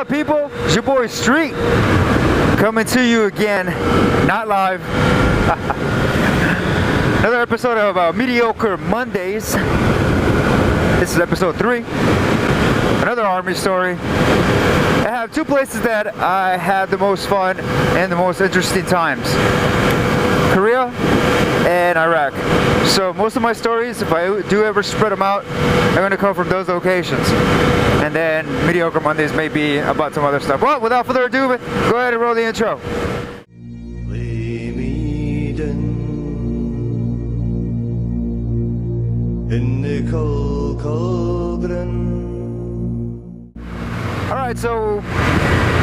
people? It's your boy Street coming to you again, not live. Another episode of Mediocre Mondays. This is episode 3. Another army story. I have two places that I had the most fun and the most interesting times: Korea and Iraq. So most of my stories, if I do ever spread them out, are going to come from those locations. And then Mediocre Mondays may be about some other stuff. Well, without further ado, go ahead and roll the intro. Alright, so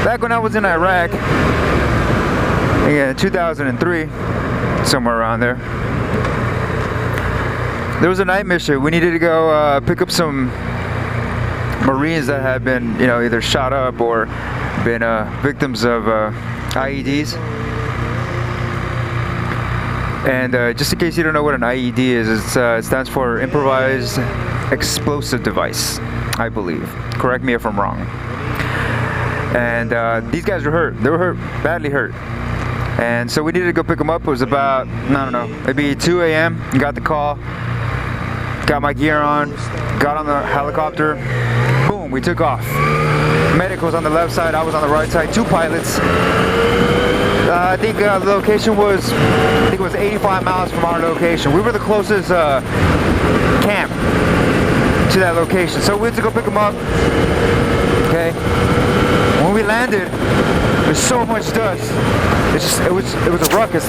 back when I was in Iraq, in 2003, somewhere around there was a night mission. We needed to go pick up some Marines that had been, either shot up or been victims of IEDs. And just in case you don't know what an IED is, it stands for Improvised Explosive Device, I believe. Correct me if I'm wrong. And these guys were hurt. They were hurt, badly hurt. And so we needed to go pick them up. It was about, I don't know, maybe 2 a.m. Got the call, got my gear on, got on the helicopter. Boom, we took off. Medic was on the left side, I was on the right side, 2 pilots. I think the location was, it was 85 miles from our location. We were the closest camp to that location. So we went to go pick them up. Okay. When we landed, there's so much dust. It was a ruckus.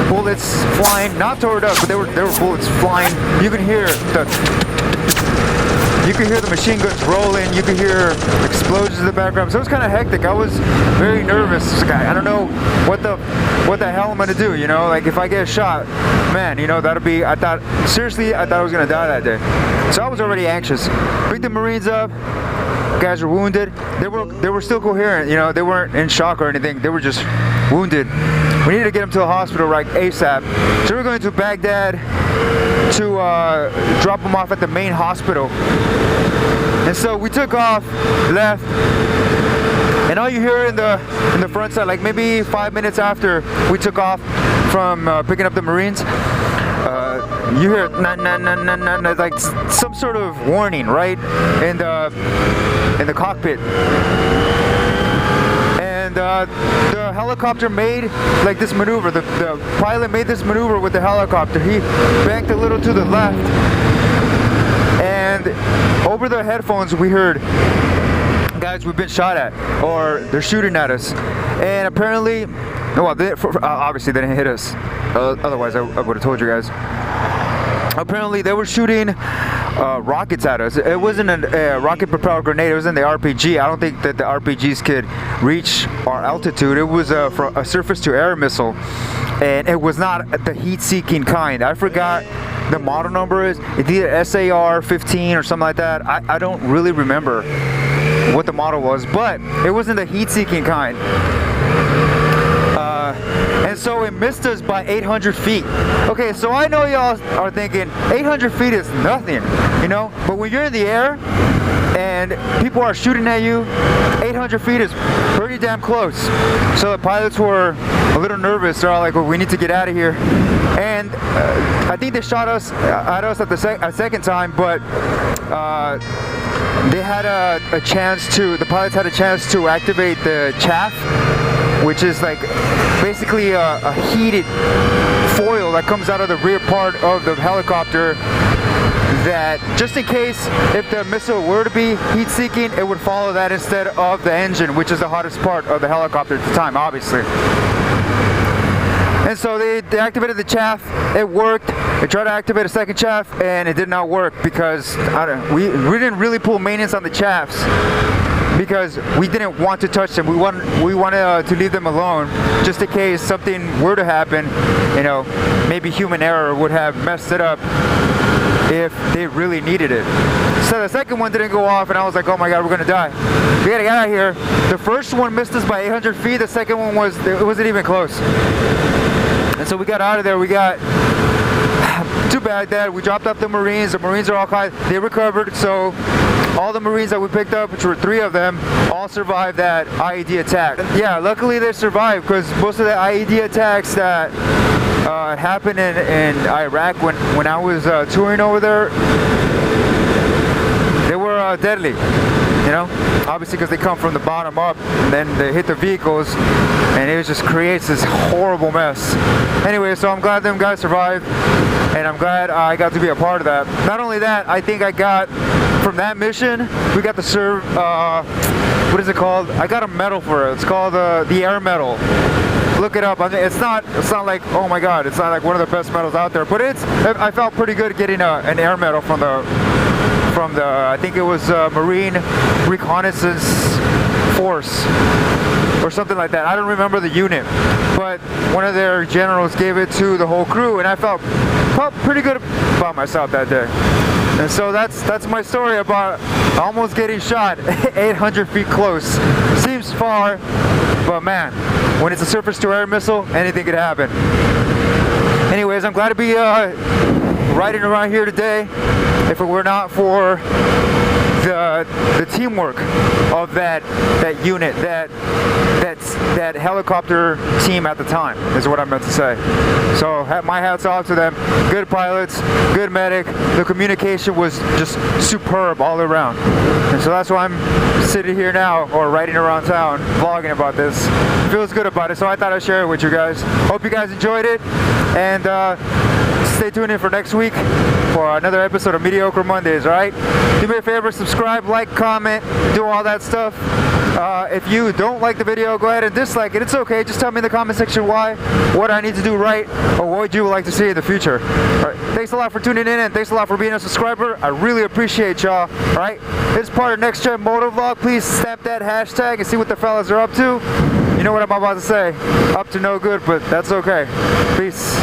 Bullets flying, not toward us, but there were bullets flying. You could hear the machine guns rolling. You could hear explosions in the background. So it was kind of hectic. I was very nervous. I don't know what the hell I'm gonna do. Like if I get shot, man, that'll be. I thought I was gonna die that day. So I was already anxious. Picked the Marines up. Guys were wounded. They were still coherent. They weren't in shock or anything. They were just wounded. We needed to get them to a hospital right ASAP. So we were going to Baghdad to drop them off at the main hospital. And so we took off, left, and all you hear in the front side, like maybe 5 minutes after we took off from picking up the Marines, you hear na na na na na, like some sort of warning, right, in the cockpit. And the helicopter made like this maneuver. The pilot made this maneuver with the helicopter. He banked a little to the left, and over the headphones we heard, "Guys, we've been shot at," or "They're shooting at us." And apparently, well, obviously they didn't hit us. Otherwise, I would have told you guys. Apparently, they were shooting rockets at us. It wasn't a rocket-propelled grenade. It was in the RPG. I don't think that the RPGs could reach our altitude. It was a surface-to-air missile, and it was not the heat-seeking kind. I forgot the model number is. It's either SAR-15 or something like that. I don't really remember what the model was, but it wasn't the heat-seeking kind. And so it missed us by 800 feet. Okay, so I know y'all are thinking 800 feet is nothing, but when you're in the air and people are shooting at you, 800 feet is pretty damn close. So the pilots were a little nervous. They're all like, well, we need to get out of here. And I think they shot us at the second time, but they had the pilots had a chance to activate the chaff, which is like basically a heated foil that comes out of the rear part of the helicopter, that just in case if the missile were to be heat-seeking, it would follow that instead of the engine, which is the hottest part of the helicopter at the time, obviously. And so they activated the chaff. It worked. They tried to activate a second chaff, and it did not work because we didn't really pull maintenance on the chaffs, because we didn't want to touch them. We wanted to leave them alone, just in case something were to happen. Maybe human error would have messed it up if they really needed it. So the second one didn't go off, and I was like, oh my god, we're gonna die. We gotta get out of here. The first one missed us by 800 feet. The second one it wasn't even close. And so we got out of there. We got to Baghdad. We dropped off the Marines. The Marines are all quiet. They recovered. So all the Marines that we picked up, which were 3 of them, all survived that IED attack. Yeah, luckily they survived, because most of the IED attacks that happened in Iraq when I was touring over there, they were deadly. You know, obviously because they come from the bottom up, and then they hit the vehicles, and it just creates this horrible mess. Anyway, so I'm glad them guys survived, and I'm glad I got to be a part of that. Not only that, I think I got, from that mission, we got to serve, what is it called? I got a medal for it. It's called the Air Medal. Look it up. I mean, it's not like, oh my god, it's not like one of the best medals out there, but I felt pretty good getting an air medal from the I think it was Marine Reconnaissance Force or something like that. I don't remember the unit, but one of their generals gave it to the whole crew, and I felt pretty good about myself that day. And so that's my story about almost getting shot 800 feet close. Seems far, but man, when it's a surface-to-air missile, anything could happen. Anyways, I'm glad to be riding around here today. If it were not for the teamwork of that unit, that helicopter team at the time, is what I meant to say. So my hats off to them. Good pilots, good medic. The communication was just superb all around. And so that's why I'm sitting here now, or riding around town, vlogging about this. Feels good about it, so I thought I'd share it with you guys. Hope you guys enjoyed it, and stay tuned in for next week for another episode of Mediocre Mondays, alright? Do me a favor, subscribe, like, comment, do all that stuff. If you don't like the video, go ahead and dislike it. It's okay, just tell me in the comment section why, what I need to do right, or what you would like to see in the future. Alright, thanks a lot for tuning in, and thanks a lot for being a subscriber. I really appreciate y'all, alright? This is part of NEXTGENMOTOVLOGG. Please snap that hashtag and see what the fellas are up to. You know what I'm about to say. Up to no good, but that's okay. Peace.